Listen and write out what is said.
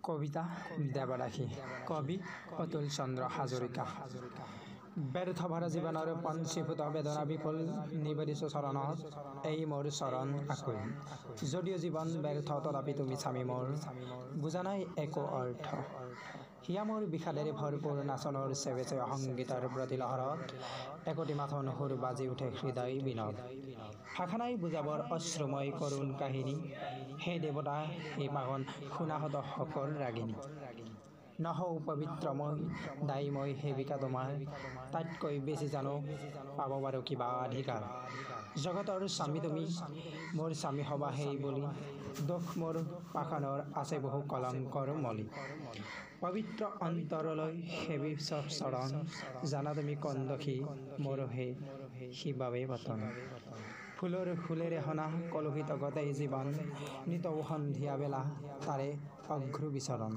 কবিতা দেৱদাসী কবি অতুল চন্দ্ৰ হাজৰিকা ব্যৰ্থ ভৰা জীৱনৰ পঞ্চীভূত বেদনা বিফল নিবেদিছো চৰণত এই মোৰ চৰণ আকুল যদিও জীৱন ব্যৰ্থ তথাপি তুমি স্বামী মোৰ বুজা নাই একো অৰ্থ হিয়া মোৰ বিষাদেৰে ভৰপূৰ নাচনৰ চেৱেচে সংগীতৰ প্ৰতিলহৰত একোটি মাথন সুৰ বাজি উঠে হৃদয় বিনত ভাষা নাই বুজাবৰ অশ্ৰুময় কৰুণ কাহিনী হে দেৱতা হে পাগন শুনাহত শকৰ ৰাগিনী নহও পবিত্ৰময় দায়ীময় সেবিকা তোমাৰ তাতকৈ বেছি জানো পাব পাৰো কিবা অধিকাৰ জগতৰ স্বামী তুমি মোৰ স্বামী হবা সেই বুলি দুখ মোৰ পাখানৰ আছে বহু কলংকৰ মলি পবিত্ৰ অন্তৰলৈ সেবি চৰণ জানা তুমি কন্দসী মোৰ হে সিবাবে পতন ফুলৰ ফুলেৰে হনা কলুষিত গোটেই জীৱন নিতৌ সন্ধিয়া বেলা তাৰে অঘ্ৰু বিচৰণ